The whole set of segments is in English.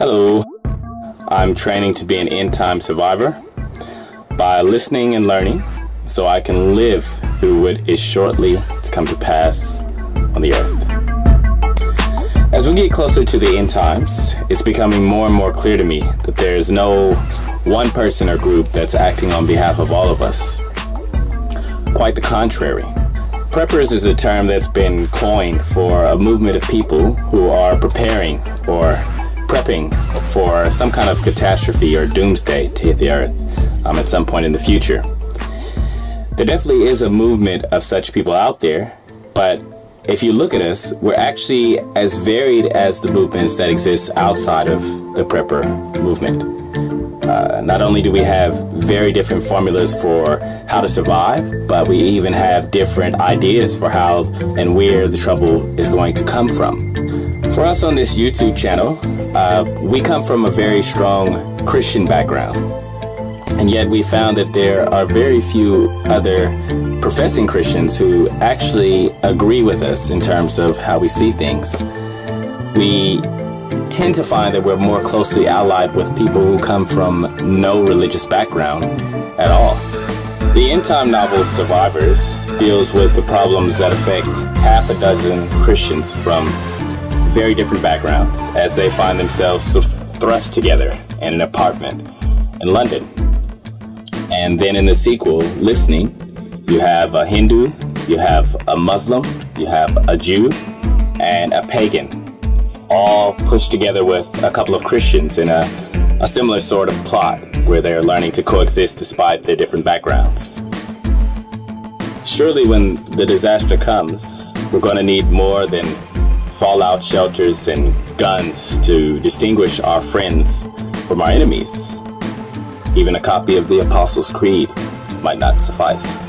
Hello, I'm training to be an end-time survivor by listening and learning so I can live through what is shortly to come to pass on the earth. As we get closer to the end times, it's becoming more and more clear to me that there is no one person or group that's acting on behalf of all of us. Quite the contrary. Preppers is a term that's been coined for a movement of people who are preparing or prepping for some kind of catastrophe or doomsday to hit the earth at some point in the future. There definitely is a movement of such people out there, but if you look at us, we're actually as varied as the movements that exist outside of the prepper movement. Not only do we have very different formulas for how to survive, but we even have different ideas for how and where the trouble is going to come from. For us on this YouTube channel, we come from a very strong Christian background, and yet we found that there are very few other professing Christians who actually agree with us in terms of how we see things. We tend to find that we're more closely allied with people who come from no religious background at all. The end time novel Survivors deals with the problems that affect half a dozen Christians from very different backgrounds as they find themselves thrust together in an apartment in London. And then in the sequel, Listening, you have a Hindu, you have a Muslim, you have a Jew, and a pagan, all pushed together with a couple of Christians in a similar sort of plot where they're learning to coexist despite their different backgrounds. Surely when the disaster comes, we're going to need more than fallout shelters and guns to distinguish our friends from our enemies. Even a copy of the Apostles' Creed might not suffice.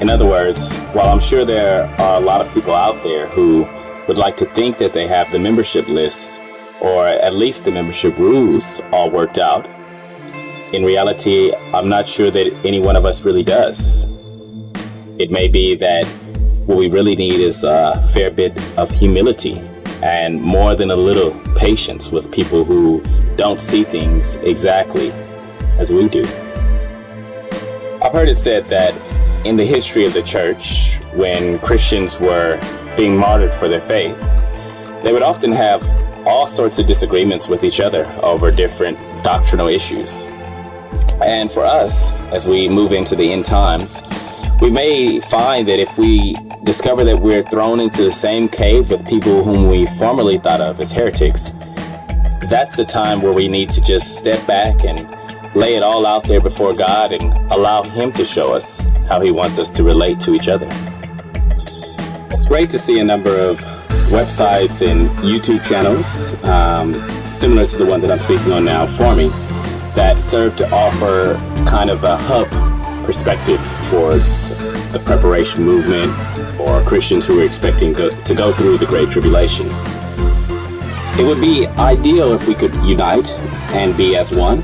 In other words, while I'm sure there are a lot of people out there who would like to think that they have the membership lists or at least the membership rules all worked out, in reality, I'm not sure that any one of us really does. It may be that what we really need is a fair bit of humility and more than a little patience with people who don't see things exactly as we do. I've heard it said that in the history of the church, when Christians were being martyred for their faith, they would often have all sorts of disagreements with each other over different doctrinal issues. And for us, as we move into the end times, we may find that if we discover that we're thrown into the same cave with people whom we formerly thought of as heretics, that's the time where we need to just step back and lay it all out there before God and allow Him to show us how He wants us to relate to each other. It's great to see a number of websites and YouTube channels, similar to the one that I'm speaking on now, forming, that serve to offer kind of a hub perspective towards the preparation movement or Christians who are expecting to go through the Great Tribulation. It would be ideal if we could unite and be as one,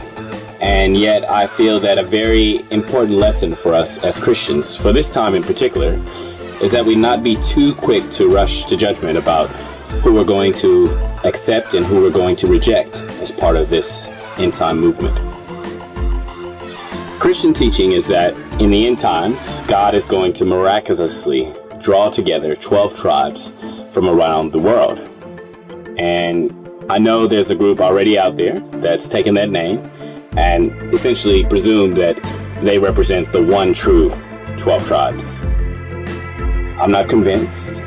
and yet I feel that a very important lesson for us as Christians, for this time in particular, is that we not be too quick to rush to judgment about who we're going to accept and who we're going to reject as part of this end time movement. Christian teaching is that in the end times, God is going to miraculously draw together 12 tribes from around the world. And I know there's a group already out there that's taken that name and essentially presumed that they represent the one true 12 tribes. I'm not convinced.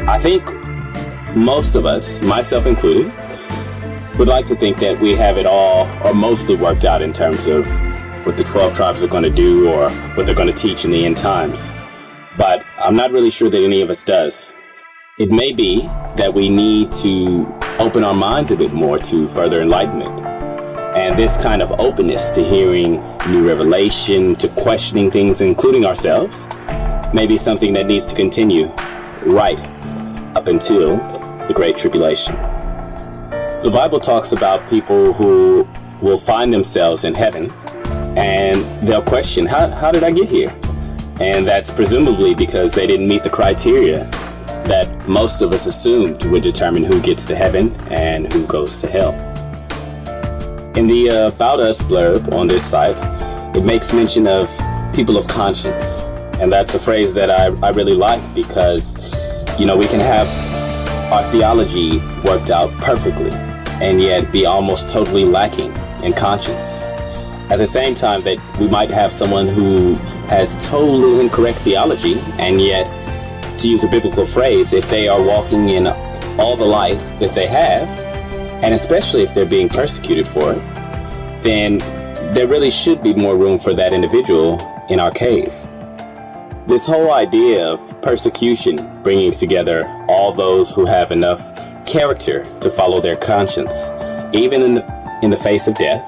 I think most of us, myself included, would like to think that we have it all or mostly worked out in terms of what the 12 tribes are going to do or what they're going to teach in the end times. But I'm not really sure that any of us does. It may be that we need to open our minds a bit more to further enlightenment. And this kind of openness to hearing new revelation, to questioning things, including ourselves, may be something that needs to continue right up until the Great Tribulation. The Bible talks about people who will find themselves in heaven and they'll question, how did I get here? And that's presumably because they didn't meet the criteria that most of us assumed would determine who gets to heaven and who goes to hell. In the About Us blurb on this site, it makes mention of people of conscience. And that's a phrase that I really like because, we can have our theology worked out perfectly and yet be almost totally lacking in conscience. At the same time that we might have someone who has totally incorrect theology and yet, to use a biblical phrase, if they are walking in all the light that they have, and especially if they're being persecuted for it, then there really should be more room for that individual in our cave. This whole idea of persecution bringing together all those who have enough character to follow their conscience, even in the face of death,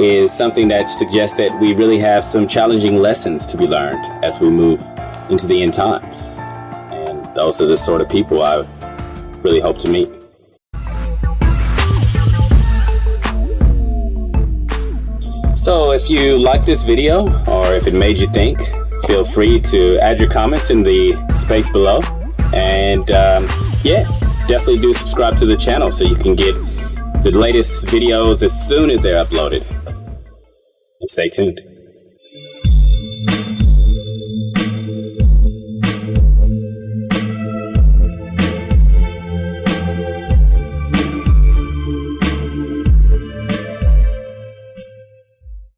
is something that suggests that we really have some challenging lessons to be learned as we move into the end times. And those are the sort of people I really hope to meet. So if you like this video, or if it made you think, feel free to add your comments in the space below. And definitely do subscribe to the channel so you can get the latest videos as soon as they're uploaded. And stay tuned.